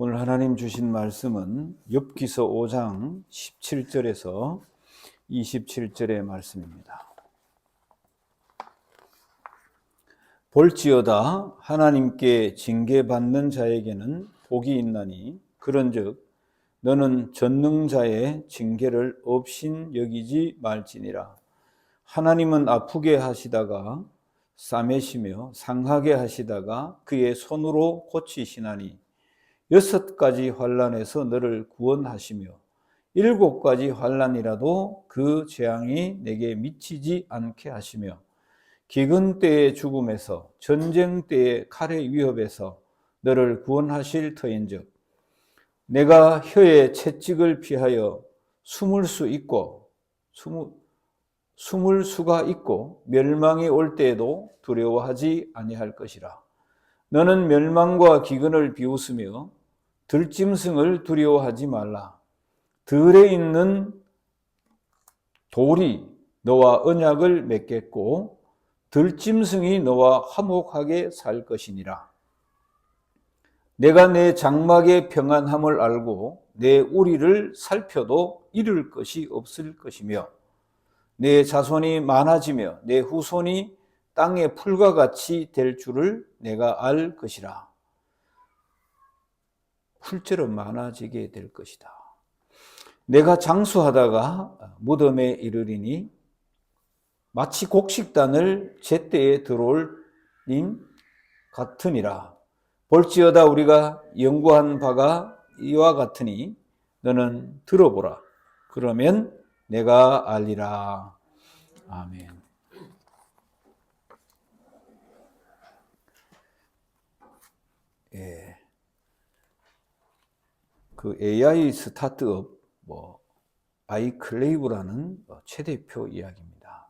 오늘 하나님 주신 말씀은 욥기서 5장 17절에서 27절의 말씀입니다. 볼지어다 하나님께 징계받는 자에게는 복이 있나니 그런즉 너는 전능자의 징계를 없인 여기지 말지니라. 하나님은 아프게 하시다가 싸매시며 상하게 하시다가 그의 손으로 고치시나니 6가지 환난에서 너를 구원하시며 7가지 환난이라도 그 재앙이 내게 미치지 않게 하시며 기근 때의 죽음에서 전쟁 때의 칼의 위협에서 너를 구원하실 터인즉 내가 혀의 채찍을 피하여 숨을 수가 있고 멸망이 올 때에도 두려워하지 아니할 것이라. 너는 멸망과 기근을 비웃으며 들짐승을 두려워하지 말라. 들에 있는 돌이 너와 언약을 맺겠고 들짐승이 너와 화목하게 살 것이니라. 내가 내 장막의 평안함을 알고 내 우리를 살펴도 잃을 것이 없을 것이며 내 자손이 많아지며 내 후손이 땅의 풀과 같이 될 줄을 내가 알 것이라. 풀처럼 많아지게 될 것이다. 내가 장수하다가 무덤에 이르리니 마치 곡식단을 제때에 들어올 님 같으니라. 볼지어다 우리가 연구한 바가 이와 같으니 너는 들어보라. 그러면 내가 알리라. 아멘. 예. 그 AI 스타트업 아이클레이브라는 최대표 이야기입니다.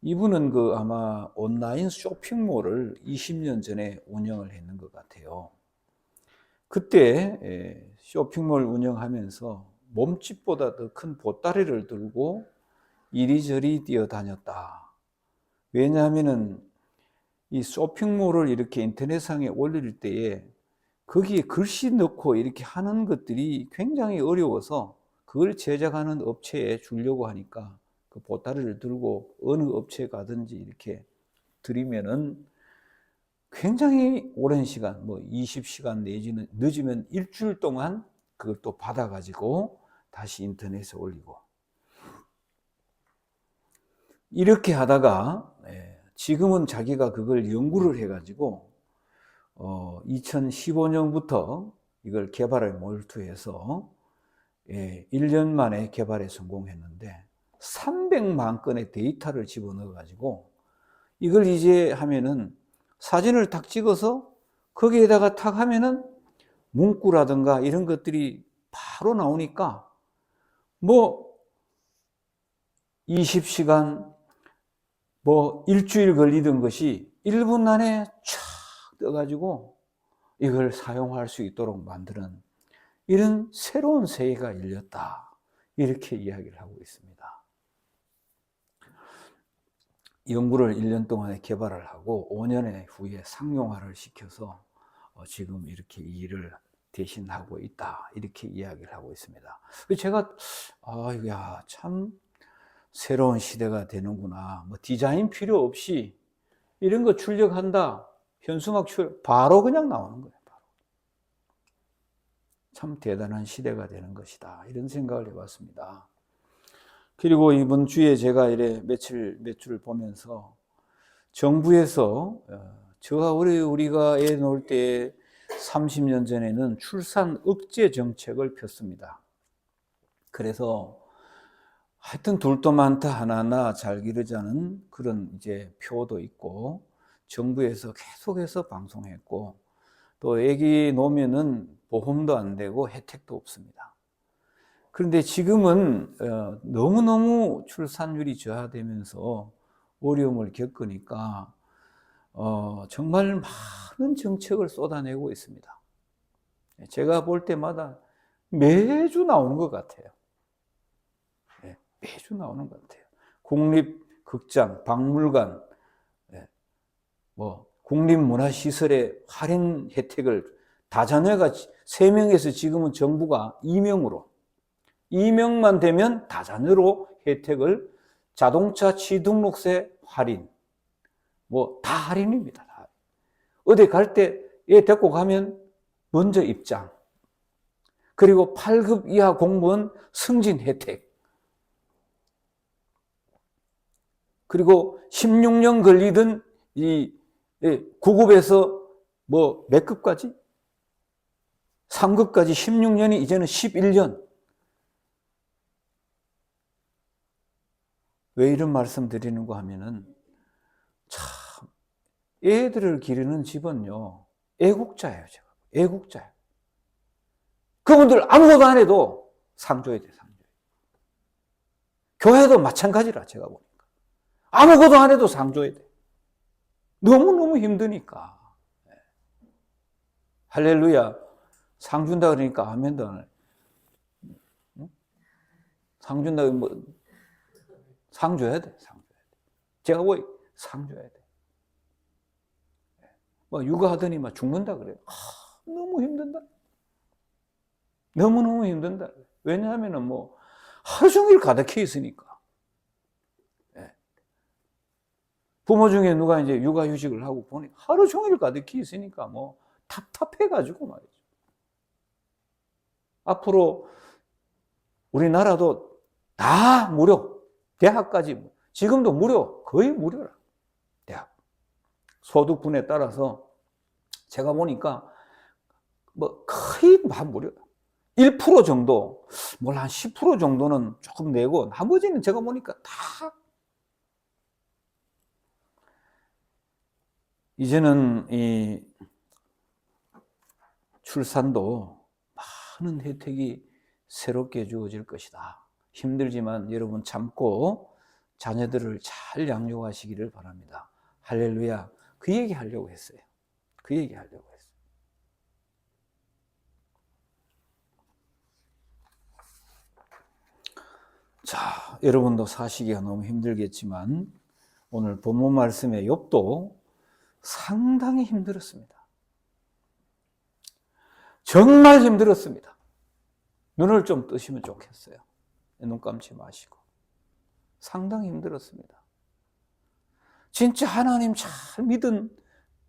이분은 아마 온라인 쇼핑몰을 20년 전에 운영을 했는 것 같아요. 그때 쇼핑몰 운영하면서 몸집보다 더 큰 보따리를 들고 이리저리 뛰어다녔다. 왜냐하면은 이 쇼핑몰을 이렇게 인터넷상에 올릴 때에 거기에 글씨 넣고 이렇게 하는 것들이 굉장히 어려워서 그걸 제작하는 업체에 주려고 하니까 그 보따리를 들고 어느 업체에 가든지 이렇게 드리면은 굉장히 오랜 시간, 20시간 내지는 늦으면 일주일 동안 그걸 또 받아가지고 다시 인터넷에 올리고. 이렇게 하다가 지금은 자기가 그걸 연구를 해가지고 2015년부터 이걸 개발에 몰두해서 1년 만에 개발에 성공했는데 300만 건의 데이터를 집어넣어 가지고 이걸 이제 하면은 사진을 탁 찍어서 거기에다가 탁 하면은 문구라든가 이런 것들이 바로 나오니까 20시간 일주일 걸리던 것이 1분 안에 촥 떠가지고 이걸 사용할 수 있도록 만드는 이런 새로운 세계가 열렸다. 이렇게 이야기를 하고 있습니다. 연구를 1년 동안에 개발을 하고 5년 후에 상용화를 시켜서 지금 이렇게 이 일을 대신하고 있다. 이렇게 이야기를 하고 있습니다. 제가 참 새로운 시대가 되는구나. 디자인 필요 없이 이런 거 출력한다. 현수막 출력 바로 그냥 나오는 거예요. 바로. 참 대단한 시대가 되는 것이다. 이런 생각을 해봤습니다. 그리고 이번 주에 제가 몇 줄 보면서 정부에서 저와 우리가 애 놓을 때 30년 전에는 출산 억제 정책을 폈습니다. 그래서 하여튼 둘도 많다 하나하나 잘 기르자는 그런 이제 표도 있고 정부에서 계속해서 방송했고 또 애기 놓으면은 보험도 안 되고 혜택도 없습니다. 그런데 지금은 너무너무 출산율이 저하되면서 어려움을 겪으니까 정말 많은 정책을 쏟아내고 있습니다. 제가 볼 때마다 매주 나오는 것 같아요. 매주 나오는 것 같아요. 국립극장, 박물관, 국립문화시설의 할인 혜택을 다자녀가 3명에서 지금은 정부가 2명만 되면 다자녀로 혜택을, 자동차 취등록세 할인, 뭐 다 할인입니다. 다. 어디 갈 때 얘 데리고 가면 먼저 입장, 그리고 8급 이하 공무원 승진 혜택, 그리고 16년 걸리던 이 9급에서 뭐 몇 급까지? 3급까지 16년이 이제는 11년. 왜 이런 말씀 드리는가 하면은, 참, 애들을 기르는 집은요, 애국자예요, 제가. 애국자예요. 그분들 아무것도 안 해도 상 줘야 돼, 상 줘야 돼. 교회도 마찬가지라, 제가 보니까. 아무것도 안 해도 상 줘야 돼. 너무너무 힘드니까. 할렐루야. 상 준다 그러니까 아멘도 안 해. 상 준다 그러면 뭐, 상 줘야 돼, 상 줘야 돼. 제가 뭐, 상 줘야 돼. 뭐, 육아하더니 막 죽는다 그래요. 너무 힘든다. 너무너무 힘든다. 왜냐하면은 뭐, 하루 종일 가득해 있으니까. 부모 중에 누가 이제 육아휴직을 하고 보니 하루 종일 가득히 있으니까 뭐 답답해가지고 말이죠. 앞으로 우리나라도 다 무료, 대학까지, 지금도 무료, 거의 무료라. 대학. 소득분에 따라서 제가 보니까 뭐 거의 다 무료야. 1% 정도, 뭘 한 10% 정도는 조금 내고 나머지는 제가 보니까 다. 이제는 이 출산도 많은 혜택이 새롭게 주어질 것이다. 힘들지만 여러분 참고 자녀들을 잘 양육하시기를 바랍니다. 할렐루야. 그 얘기 하려고 했어요. 그 얘기 하려고 했어요. 자, 여러분도 사시기가 너무 힘들겠지만 오늘 본문 말씀의 욥도 상당히 힘들었습니다. 정말 힘들었습니다. 눈을 좀 뜨시면 좋겠어요. 눈 감지 마시고. 상당히 힘들었습니다. 진짜 하나님 잘 믿은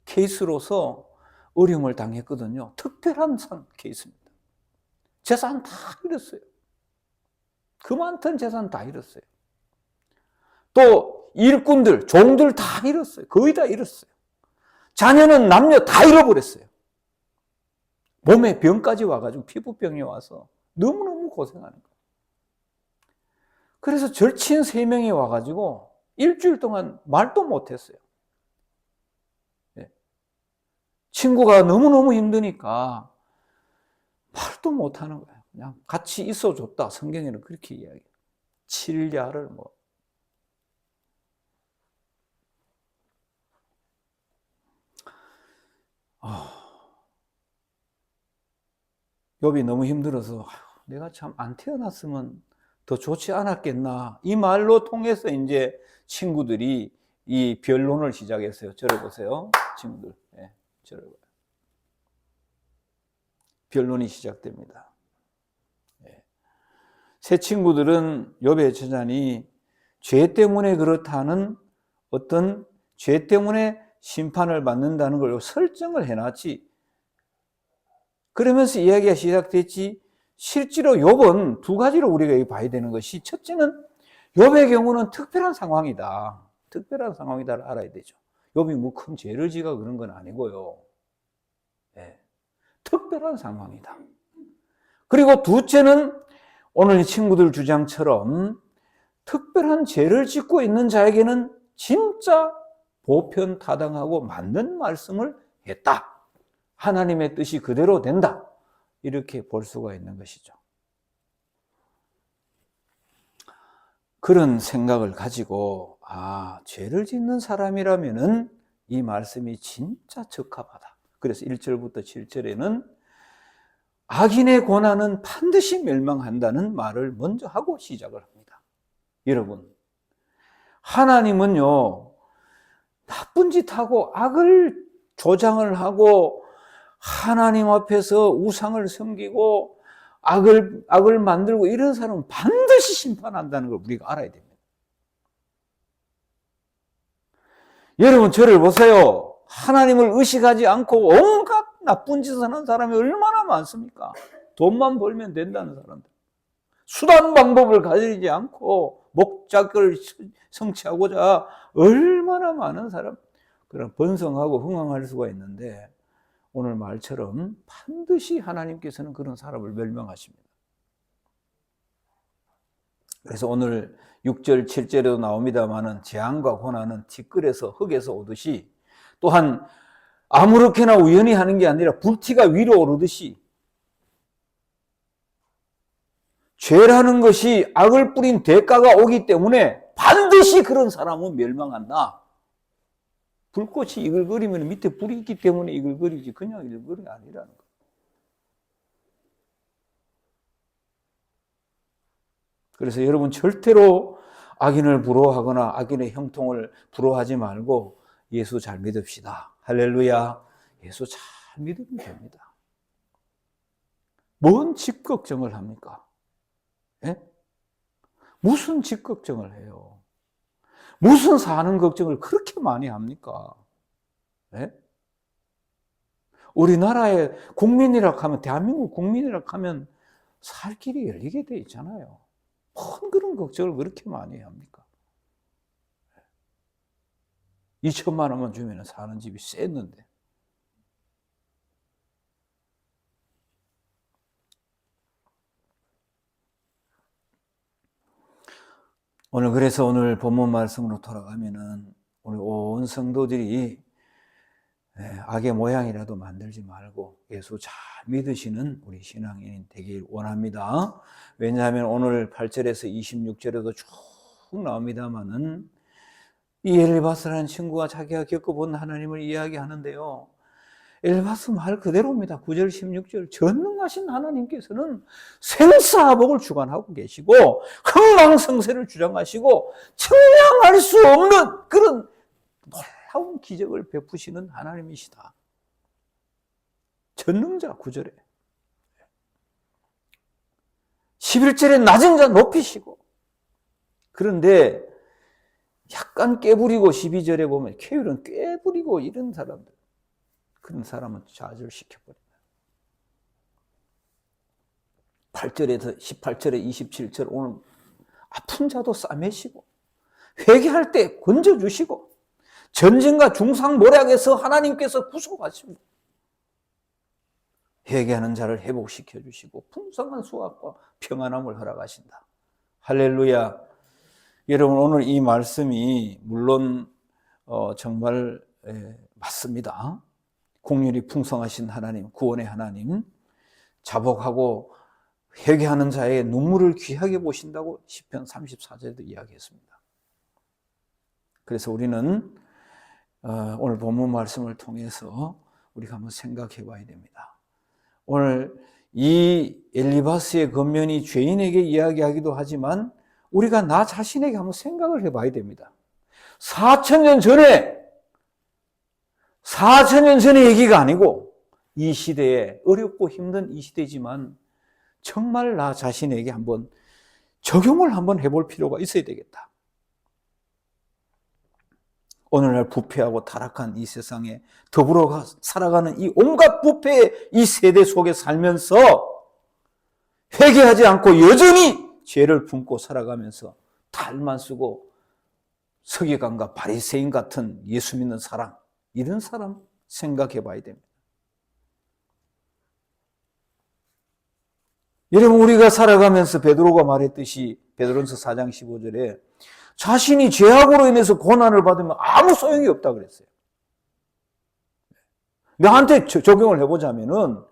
케이스로서 어려움을 당했거든요. 특별한 케이스입니다. 재산 다 잃었어요. 그 많던 재산 다 잃었어요. 또 일꾼들, 종들 다 잃었어요. 거의 다 잃었어요. 자녀는 남녀 다 잃어버렸어요. 몸에 병까지 와가지고 피부병이 와서 너무너무 고생하는 거예요. 그래서 절친 3명이 와가지고 일주일 동안 말도 못했어요. 친구가 너무너무 힘드니까 말도 못하는 거예요. 그냥 같이 있어줬다. 성경에는 그렇게 이야기해요. 7야를 뭐. 욥이 너무 힘들어서 내가 참 안 태어났으면 더 좋지 않았겠나. 이 말로 통해서 이제 친구들이 이 변론을 시작했어요. 저러보세요. 친구들. 네, 저러봐요. 변론이 시작됩니다. 네. 새 친구들은 욥의 제자니 죄 때문에 그렇다는 어떤 죄 때문에 심판을 받는다는 걸 설정을 해놨지. 그러면서 이야기가 시작됐지. 실제로 욥은 2가지로 우리가 봐야 되는 것이, 첫째는 욥의 경우는 특별한 상황이다. 특별한 상황이다를 알아야 되죠. 욥이 뭐 큰 죄를 지가 그런 건 아니고요. 네. 특별한 상황이다. 그리고 둘째는 오늘 이 친구들 주장처럼 특별한 죄를 짓고 있는 자에게는 진짜 보편타당하고 맞는 말씀을 했다. 하나님의 뜻이 그대로 된다. 이렇게 볼 수가 있는 것이죠. 그런 생각을 가지고 죄를 짓는 사람이라면은 이 말씀이 진짜 적합하다. 그래서 1절부터 7절에는 악인의 고난은 반드시 멸망한다는 말을 먼저 하고 시작을 합니다. 여러분, 하나님은요, 나쁜 짓 하고 악을 조장을 하고 하나님 앞에서 우상을 섬기고 악을 만들고 이런 사람은 반드시 심판한다는 걸 우리가 알아야 됩니다. 여러분 저를 보세요. 하나님을 의식하지 않고 온갖 나쁜 짓을 하는 사람이 얼마나 많습니까? 돈만 벌면 된다는 사람들. 수단 방법을 가리지 않고 목적을 성취하고자 얼마나 많은 사람, 그런 번성하고 흥황할 수가 있는데 오늘 말처럼 반드시 하나님께서는 그런 사람을 멸망하십니다. 그래서 오늘 6절, 7절에도 나옵니다마는 재앙과 고난은 티끌에서 흙에서 오듯이 또한 아무렇게나 우연히 하는 게 아니라 불티가 위로 오르듯이 죄라는 것이 악을 뿌린 대가가 오기 때문에 반드시 그런 사람은 멸망한다. 불꽃이 이글거리면 밑에 불이 있기 때문에 이글거리지 그냥 이글거리는 게 아니라는 거예요. 그래서 여러분 절대로 악인을 부러워하거나 악인의 형통을 부러워하지 말고 예수 잘 믿읍시다. 할렐루야. 예수 잘 믿으면 됩니다. 뭔 집 걱정을 합니까? 예? 무슨 집 걱정을 해요? 무슨 사는 걱정을 그렇게 많이 합니까? 예? 우리나라의 국민이라고 하면, 대한민국 국민이라고 하면 살 길이 열리게 돼 있잖아요. 뭔 그런 걱정을 그렇게 많이 합니까? 2천만 원만 주면 사는 집이 셌는데. 그래서 오늘 본문 말씀으로 돌아가면은 우리 온 성도들이 악의 모양이라도 만들지 말고 예수 잘 믿으시는 우리 신앙인이 되길 원합니다. 왜냐하면 오늘 8절에서 26절에도 쭉 나옵니다마는 이 엘리바스라는 친구가 자기가 겪어본 하나님을 이야기하는데요. 엘리바스 말 그대로입니다. 9절 16절 전능하신 하나님께서는 생사복을 주관하고 계시고 흥망성쇠를 주장하시고 측량할 수 없는 그런 놀라운 기적을 베푸시는 하나님이시다. 전능자 9절에 11절에 낮은 자 높이시고, 그런데 약간 깨부리고 12절에 보면 쾌율은 깨부리고 이런 사람들, 그런 사람은 좌절시켜버립니다. 8절에서 18절에 27절 오늘 아픈 자도 싸매시고 회개할 때 건져주시고 전쟁과 중상모략에서 하나님께서 구속하시고 회개하는 자를 회복시켜 주시고 풍성한 수확과 평안함을 허락하신다. 할렐루야. 여러분 오늘 이 말씀이 물론 정말 맞습니다. 공률이 풍성하신 하나님, 구원의 하나님, 자복하고 회개하는 자의 눈물을 귀하게 보신다고 시편 34절에도 이야기했습니다. 그래서 우리는 오늘 본문 말씀을 통해서 우리가 한번 생각해 봐야 됩니다. 오늘 이 엘리바스의 겉면이 죄인에게 이야기하기도 하지만 우리가 나 자신에게 한번 생각을 해 봐야 됩니다. 4,000년 전의 얘기가 아니고 이 시대에 어렵고 힘든 이 시대지만 정말 나 자신에게 한번 적용을 한번 해볼 필요가 있어야 되겠다. 오늘날 부패하고 타락한 이 세상에 더불어 살아가는 이 온갖 부패의 이 세대 속에 살면서 회개하지 않고 여전히 죄를 품고 살아가면서 탈만 쓰고 서기관과 바리새인 같은 예수 믿는 사람, 이런 사람 생각해 봐야 됩니다. 여러분 우리가 살아가면서 베드로가 말했듯이 베드로전서 4장 15절에 자신이 죄악으로 인해서 고난을 받으면 아무 소용이 없다 그랬어요. 나한테 적용을 해보자면은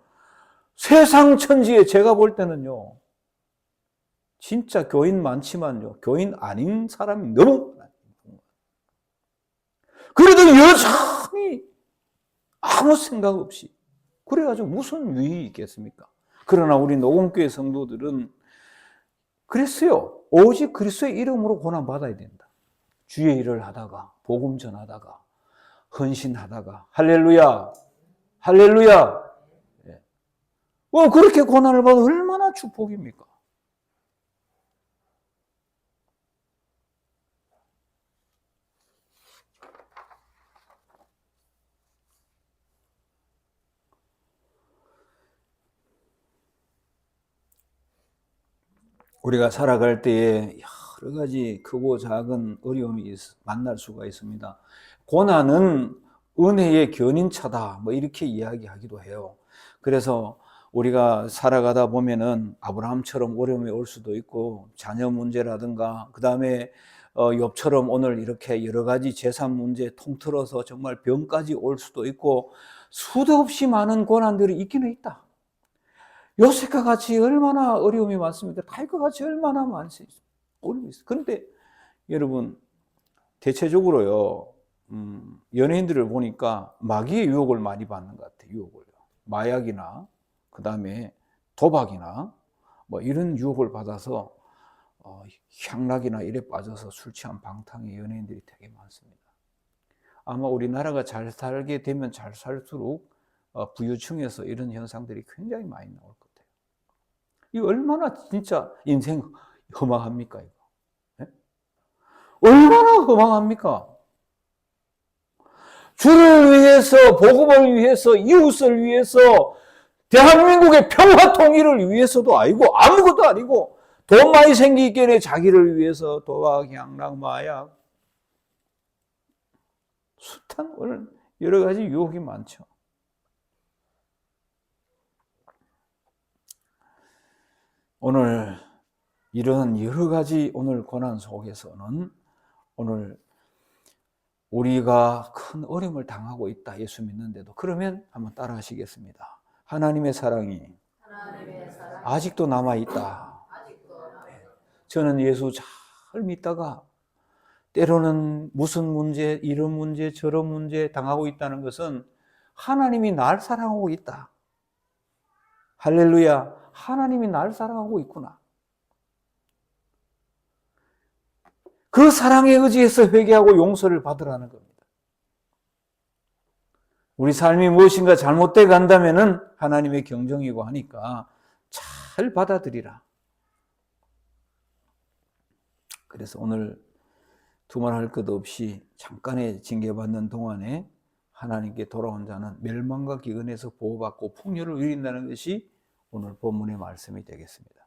세상 천지에 제가 볼 때는요, 진짜 교인 많지만요, 교인 아닌 사람이 너무 많아요. 그래도 여전히 아무 생각 없이, 그래가지고 무슨 유익이 있겠습니까? 그러나 우리 녹음교회 성도들은 그랬어요. 오직 그리스도의 이름으로 고난받아야 된다. 주의 일을 하다가, 복음 전하다가, 헌신하다가, 할렐루야, 할렐루야. 그렇게 고난을 받아 얼마나 축복입니까? 우리가 살아갈 때에 여러 가지 크고 작은 어려움이 만날 수가 있습니다. 고난은 은혜의 견인차다, 이렇게 이야기하기도 해요. 그래서 우리가 살아가다 보면은 아브라함처럼 어려움이 올 수도 있고, 자녀 문제라든가, 그 다음에 욥처럼 오늘 이렇게 여러 가지 재산 문제 통틀어서 정말 병까지 올 수도 있고, 수도 없이 많은 고난들이 있기는 있다. 요셉과 같이 얼마나 어려움이 많습니까? 다윗과 같이 얼마나 많습니까? 어려움이 있어요. 그런데 여러분, 대체적으로요, 연예인들을 보니까 마귀의 유혹을 많이 받는 것 같아요. 유혹을요. 마약이나, 그 다음에 도박이나, 이런 유혹을 받아서 향락이나 일에 빠져서 술 취한 방탕의 연예인들이 되게 많습니다. 아마 우리나라가 잘 살게 되면 잘 살수록 부유층에서 이런 현상들이 굉장히 많이 나올 것 같아요. 이거 얼마나 진짜 인생 허망합니까, 이거? 네? 얼마나 허망합니까? 주를 위해서, 복음을 위해서, 이웃을 위해서, 대한민국의 평화 통일을 위해서도 아니고, 아무것도 아니고, 돈 많이 생기기 자기를 위해서 도박, 향락, 마약, 숱한 여러 가지 유혹이 많죠. 오늘 이런 여러 가지 오늘 고난 속에서는 오늘 우리가 큰 어려움을 당하고 있다, 예수 믿는데도. 그러면 한번 따라 하시겠습니다. 하나님의 사랑이 아직도 남아있다. 저는 예수 잘 믿다가 때로는 무슨 문제, 이런 문제, 저런 문제 당하고 있다는 것은 하나님이 날 사랑하고 있다. 할렐루야. 하나님이 날 사랑하고 있구나. 그 사랑에 의지해서 회개하고 용서를 받으라는 겁니다. 우리 삶이 무엇인가 잘못돼 간다면은 하나님의 경정이고 하니까 잘 받아들이라. 그래서 오늘 두말할 것 없이 잠깐의 징계받는 동안에 하나님께 돌아온 자는 멸망과 기근에서 보호받고 풍요를 누린다는 것이 오늘 본문의 말씀이 되겠습니다.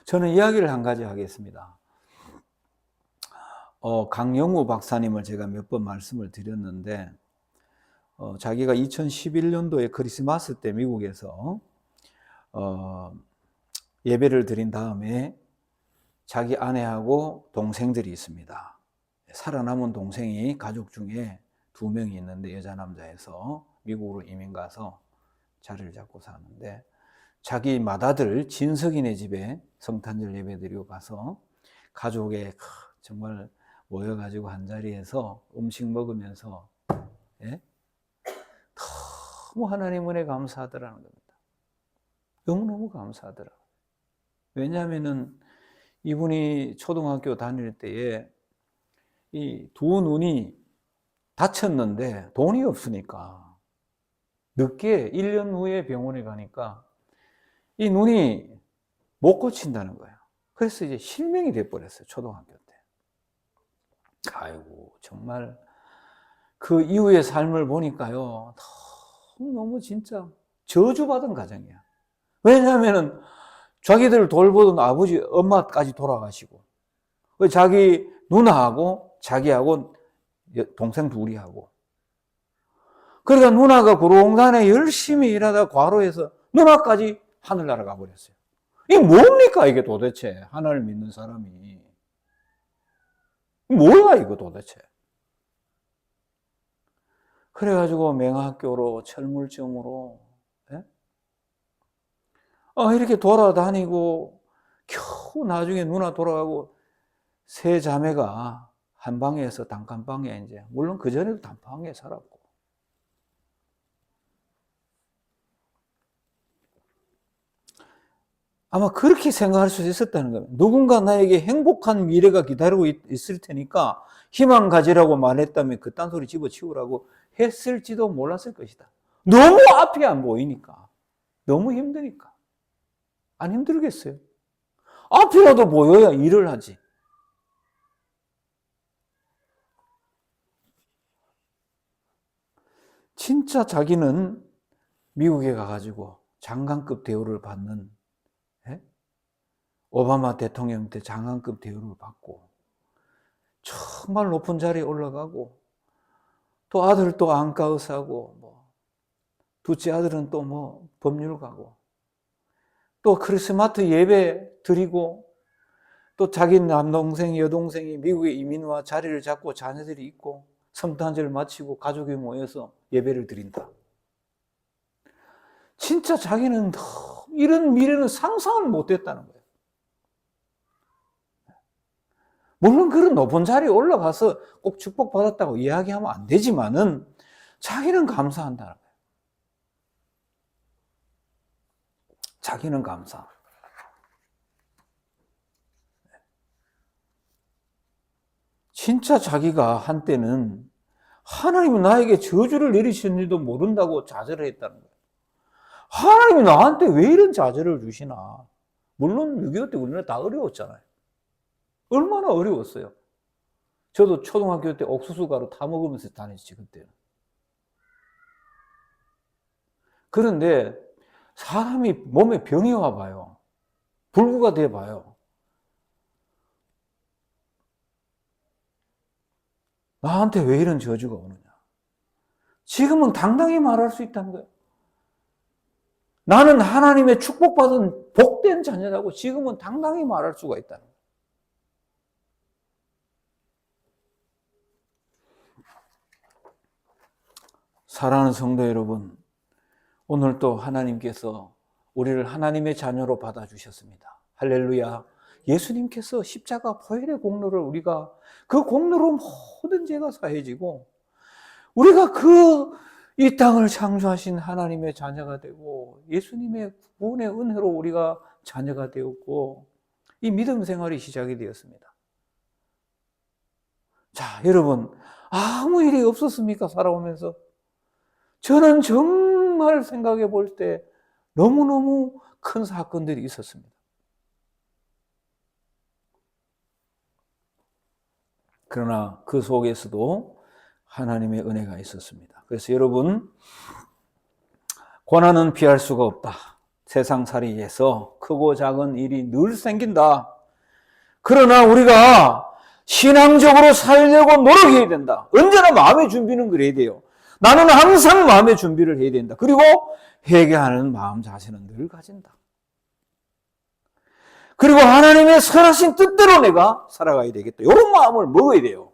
저는 이야기를 한 가지 하겠습니다. 강영우 박사님을 제가 몇 번 말씀을 드렸는데, 자기가 2011년도에 크리스마스 때 미국에서 예배를 드린 다음에 자기 아내하고 동생들이 있습니다. 살아남은 동생이 가족 중에 2명이 있는데, 여자 남자에서 미국으로 이민 가서 자리를 잡고 사는데, 자기 맏아들 진석이네 집에 성탄절 예배 드리고 가서 가족의 정말 모여가지고 한자리에서 음식 먹으면서, 예? 너무 하나님 은혜 감사하더라는 겁니다. 너무너무 감사하더라고요. 왜냐하면은 이분이 초등학교 다닐 때에 이 2 눈이 다쳤는데 돈이 없으니까 늦게 1년 후에 병원에 가니까 이 눈이 못 고친다는 거예요. 그래서 이제 실명이 돼버렸어요, 초등학교 때. 아이고, 정말 그 이후의 삶을 보니까요, 너무 진짜 저주받은 가정이야. 왜냐하면은 자기들 돌보던 아버지, 엄마까지 돌아가시고, 자기 누나하고 자기하고 동생 둘이 하고, 그러니까 누나가 구로공단에 열심히 일하다 과로해서 누나까지 하늘 날아가 버렸어요. 이게 뭡니까, 이게 도대체? 하나님을 믿는 사람이. 뭐야, 이거 도대체? 그래가지고 맹학교로, 철물점으로, 예? 이렇게 돌아다니고, 겨우 나중에 누나 돌아가고, 3 자매가 한 방에서 단칸방에 이제, 물론 그전에도 단방에 살았고. 아마 그렇게 생각할 수 있었다는 겁니다. 누군가 나에게 행복한 미래가 기다리고 있을 테니까 희망 가지라고 말했다면 그딴 소리 집어치우라고 했을지도 몰랐을 것이다. 너무 앞이 안 보이니까. 너무 힘드니까. 안 힘들겠어요? 앞이라도 보여야 일을 하지. 진짜 자기는 미국에 가가지고 장관급 대우를 받는, 오바마 대통령 때 장관급 대우를 받고 정말 높은 자리에 올라가고, 또 아들도 안과 의사고, 둘째 아들은 또 법률가고, 또 크리스마스 예배 드리고, 또 자기 남동생 여동생이 미국에 이민 와 자리를 잡고 자녀들이 있고, 성탄절을 마치고 가족이 모여서 예배를 드린다. 진짜 자기는 이런 미래는 상상을 못했다는 거예요. 물론 그런 높은 자리에 올라가서 꼭 축복받았다고 이야기하면 안 되지만은 자기는 감사한다는 거예요. 자기는 감사. 진짜 자기가 한때는 하나님이 나에게 저주를 내리셨는지도 모른다고 좌절을 했다는 거예요. 하나님이 나한테 왜 이런 좌절을 주시나. 물론 6.25 때 우리나라 다 어려웠잖아요. 얼마나 어려웠어요. 저도 초등학교 때 옥수수 가루 다 먹으면서 다녔지, 그때는. 그런데 사람이 몸에 병이 와봐요. 불구가 돼봐요. 나한테 왜 이런 저주가 오느냐. 지금은 당당히 말할 수 있다는 거예요. 나는 하나님의 축복받은 복된 자녀라고 지금은 당당히 말할 수가 있다는 거예요. 사랑하는 성도 여러분, 오늘 또 하나님께서 우리를 하나님의 자녀로 받아주셨습니다. 할렐루야. 예수님께서 십자가 보혈의 공로를 우리가 그 공로로 모든 죄가 사해지고 우리가 이 땅을 창조하신 하나님의 자녀가 되고 예수님의 구원의 은혜로 우리가 자녀가 되었고 이 믿음 생활이 시작이 되었습니다. 자, 여러분, 아무 일이 없었습니까? 살아오면서? 저는 정말 생각해 볼 때 너무너무 큰 사건들이 있었습니다. 그러나 그 속에서도 하나님의 은혜가 있었습니다. 그래서 여러분, 고난은 피할 수가 없다. 세상살이에서 크고 작은 일이 늘 생긴다. 그러나 우리가 신앙적으로 살려고 노력해야 된다. 언제나 마음의 준비는 그래야 돼요. 나는 항상 마음의 준비를 해야 된다. 그리고 회개하는 마음 자세는 늘 가진다. 그리고 하나님의 선하신 뜻대로 내가 살아가야 되겠다. 이런 마음을 먹어야 돼요.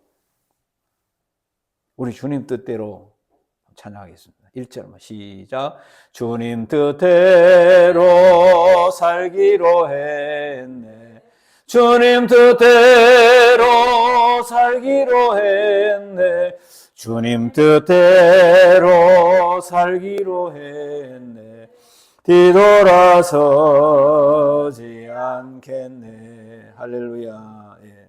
우리 주님 뜻대로 찬양하겠습니다. 1절만 시작. 주님 뜻대로 살기로 했네. 주님 뜻대로 살기로 했네. 주님 뜻대로 살기로 했네. 뒤돌아서지 않겠네. 할렐루야. 예.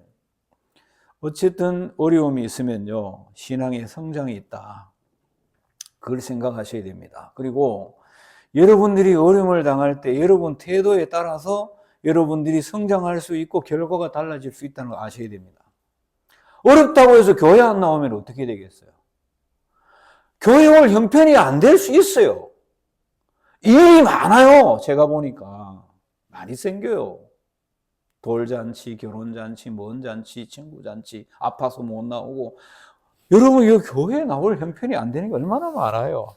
어쨌든 어려움이 있으면요, 신앙의 성장이 있다. 그걸 생각하셔야 됩니다. 그리고 여러분들이 어려움을 당할 때 여러분 태도에 따라서 여러분들이 성장할 수 있고 결과가 달라질 수 있다는 걸 아셔야 됩니다. 어렵다고 해서 교회 안 나오면 어떻게 되겠어요? 교회 올 형편이 안 될 수 있어요. 일이 많아요. 제가 보니까 많이 생겨요. 돌잔치, 결혼잔치, 먼 잔치, 친구잔치, 아파서 못 나오고. 여러분, 이 교회에 나올 형편이 안 되는 게 얼마나 많아요.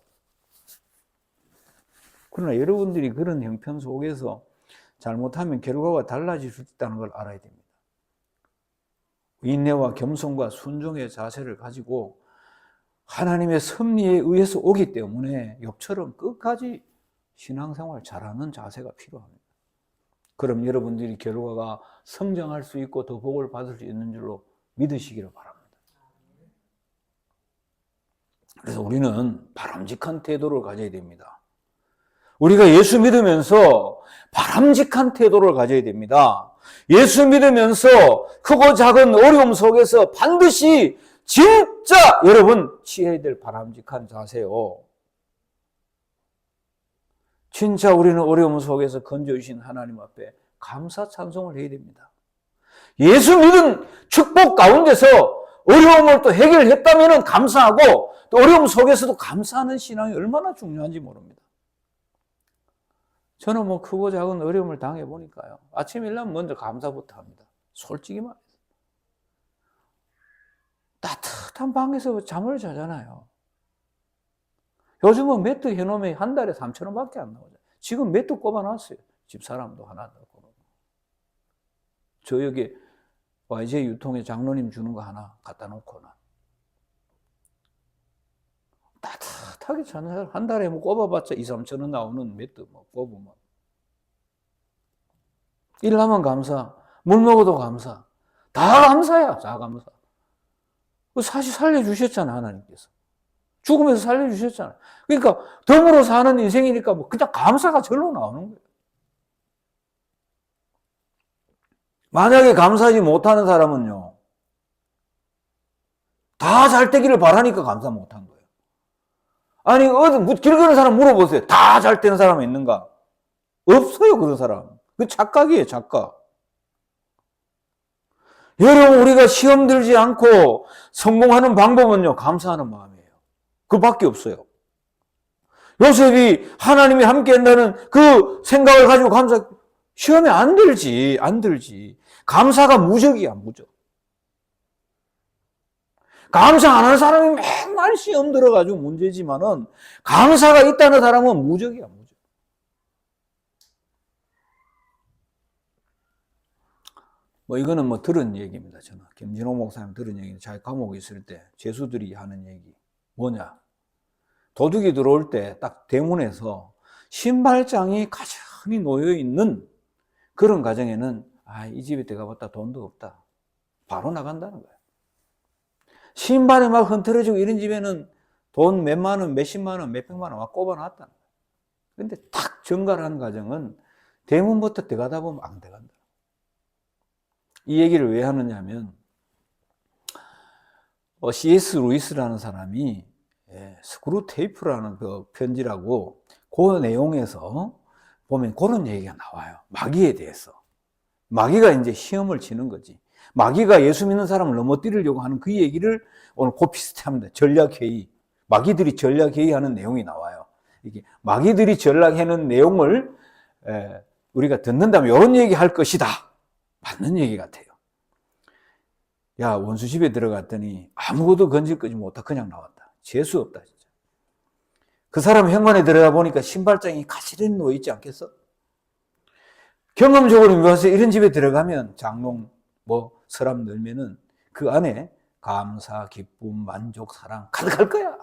그러나 여러분들이 그런 형편 속에서 잘못하면 결과가 달라질 수 있다는 걸 알아야 됩니다. 인내와 겸손과 순종의 자세를 가지고 하나님의 섭리에 의해서 오기 때문에 욥처럼 끝까지 신앙생활 잘하는 자세가 필요합니다. 그럼 여러분들이 결과가 성장할 수 있고 더 복을 받을 수 있는 줄로 믿으시기를 바랍니다. 그래서 우리는 바람직한 태도를 가져야 됩니다. 우리가 예수 믿으면서 바람직한 태도를 가져야 됩니다. 예수 믿으면서 크고 작은 어려움 속에서 반드시 진짜 여러분 취해야 될 바람직한 자세요. 진짜 우리는 어려움 속에서 건져주신 하나님 앞에 감사 찬송을 해야 됩니다. 예수 믿은 축복 가운데서 어려움을 또 해결했다면 감사하고, 또 어려움 속에서도 감사하는 신앙이 얼마나 중요한지 모릅니다. 저는 뭐 크고 작은 어려움을 당해보니까요, 아침에 일어나면 먼저 감사부터 합니다. 솔직히 말해서. 따뜻한 방에서 잠을 자잖아요. 요즘은 매트 해놓으면 한 달에 3,000원밖에 안 나오죠. 지금 매트 꼽아놨어요. 집사람도 하나 넣고. 저 여기 YJ 유통에 장로님 주는 거 하나 갖다 놓고는. 따뜻하게 자는 한 달에 뭐 꼽아봤자 2,000~3,000원 나오는 매트 뭐 꼽으면. 일하면 감사, 물 먹어도 감사. 다 감사야, 다 감사. 사실 살려주셨잖아, 하나님께서. 죽으면서 살려주셨잖아요. 그러니까 덤으로 사는 인생이니까 뭐 그냥 감사가 절로 나오는 거예요. 만약에 감사하지 못하는 사람은요, 다 잘 되기를 바라니까 감사 못한 거예요. 아니, 어디 길 가는 사람 물어보세요. 다 잘 되는 사람이 있는가? 없어요, 그런 사람. 그 착각이에요, 착각. 여러분, 우리가 시험 들지 않고 성공하는 방법은요, 감사하는 마음이에요. 그밖에 없어요. 요셉이 하나님이 함께 한다는 그 생각을 가지고 시험에 안 들지. 감사가 무적이야, 무적. 감사 안 하는 사람이 맨날 시험 들어가지고 문제지만은, 감사가 있다는 사람은 무적이야, 무적. 뭐 이거는 뭐 들은 얘기입니다. 저는 김진호 목사님 들은 얘기. 자기 감옥에 있을 때 죄수들이 하는 얘기 뭐냐? 도둑이 들어올 때 딱 대문에서 신발장이 가만히 놓여 있는 그런 가정에는 이 집에 들어가봤다 돈도 없다. 바로 나간다는 거예요. 신발이 막 흔들어지고 이런 집에는 돈 몇만 원, 몇십만 원, 몇백만 원 막 꼽아놨다는 거예요. 근데 탁 정갈한 가정은 대문부터 들어가다 보면 안 들어간다. 이 얘기를 왜 하느냐 하면, C.S. 루이스라는 사람이 스크루 테이프라는 그 편지라고, 그 내용에서 보면 그런 얘기가 나와요. 마귀에 대해서. 마귀가 이제 시험을 치는 거지. 마귀가 예수 믿는 사람을 넘어뜨리려고 하는 그 얘기를 오늘 그 비슷합니다. 전략회의. 마귀들이 전략회의하는 내용이 나와요. 이게 마귀들이 전략하는 내용을 우리가 듣는다면 이런 얘기 할 것이다. 맞는 얘기 같아요. 야, 원수 집에 들어갔더니 아무것도 건질 거지 못하 그냥 나왔다. 재수 없다, 진짜. 그 사람 현관에 들어가 보니까 신발장이 가시런히 놓여 있지 않겠어? 경험적으로 봐서 이런 집에 들어가면 장롱 뭐 서랍 넣으면은 그 안에 감사, 기쁨, 만족, 사랑 가득할 거야.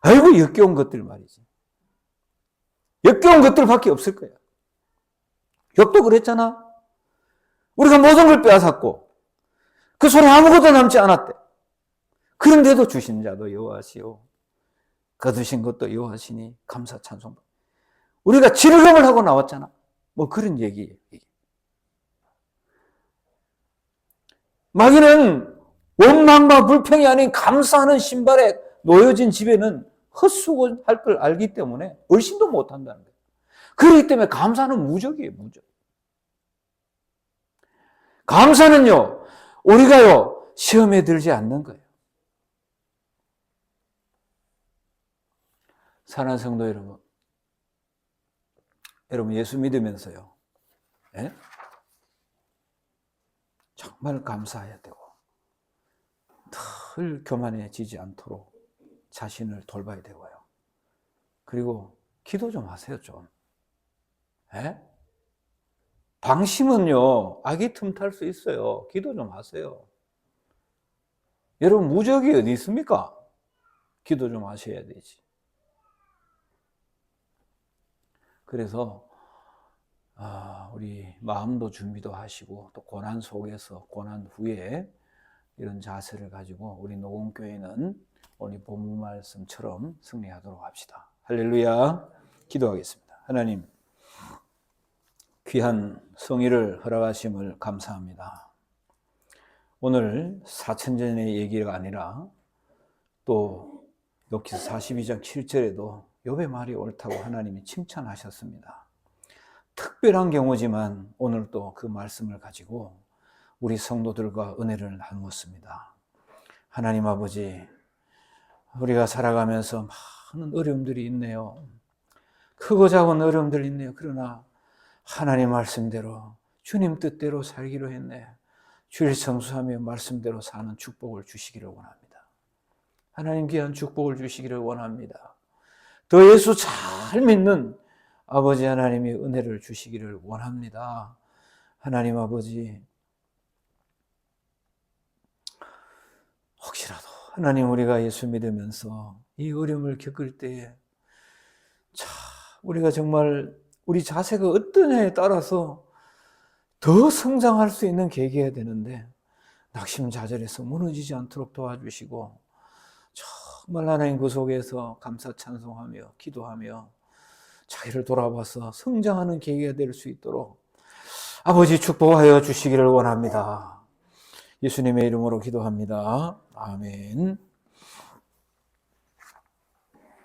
아이고, 역겨운 것들 말이지. 역겨운 것들밖에 없을 거야. 욥도 그랬잖아. 우리가 모든 걸 빼앗았고 그 손에 아무것도 남지 않았대. 그런데도 주신 자도 여호와시오, 거두신 것도 여호와시니 감사 찬송. 우리가 즐거움을 하고 나왔잖아. 뭐 그런 얘기예요. 마귀는 원망과 불평이 아닌 감사하는 신발에 놓여진 집에는 헛수고할 걸 알기 때문에 얼씬도 못한다는 거예요. 그렇기 때문에 감사는 무적이에요, 무적. 감사는요, 우리가요, 시험에 들지 않는 거예요. 사랑하는 성도 여러분 예수 믿으면서요, 정말 감사해야 되고 늘 교만해지지 않도록 자신을 돌봐야 되고요. 그리고 기도 좀 하세요, 좀. 방심은요, 악이 틈탈 수 있어요. 기도 좀 하세요. 여러분, 무적이 어디 있습니까? 기도 좀 하셔야 되지. 그래서 우리 마음도 준비도 하시고, 또 고난 속에서, 고난 후에 이런 자세를 가지고 우리 녹음교회는 오늘 본문 말씀처럼 승리하도록 합시다. 할렐루야. 기도하겠습니다. 하나님, 귀한 성의를 허락하심을 감사합니다. 오늘 4,000전의 얘기가 아니라 또 욥기서 42장 7절에도 욥의 말이 옳다고 하나님이 칭찬하셨습니다. 특별한 경우지만 오늘 또 그 말씀을 가지고 우리 성도들과 은혜를 나누었습니다. 하나님 아버지, 우리가 살아가면서 많은 어려움들이 있네요. 크고 작은 어려움들이 있네요. 그러나 하나님 말씀대로 주님 뜻대로 살기로 했네. 주일 성수하며 말씀대로 사는 축복을 주시기를 원합니다. 하나님 귀한 축복을 주시기를 원합니다. 더 예수 잘 믿는 아버지 하나님의 은혜를 주시기를 원합니다. 하나님 아버지, 혹시라도 하나님 우리가 예수 믿으면서 이 어려움을 겪을 때에 우리가 정말 우리 자세가 어떠냐에 따라서 더 성장할 수 있는 계기가 되는데 낙심자절해서 무너지지 않도록 도와주시고 정말 하나님 그 속에서 감사 찬송하며 기도하며 자기를 돌아봐서 성장하는 계기가 될 수 있도록 아버지 축복하여 주시기를 원합니다. 예수님의 이름으로 기도합니다. 아멘.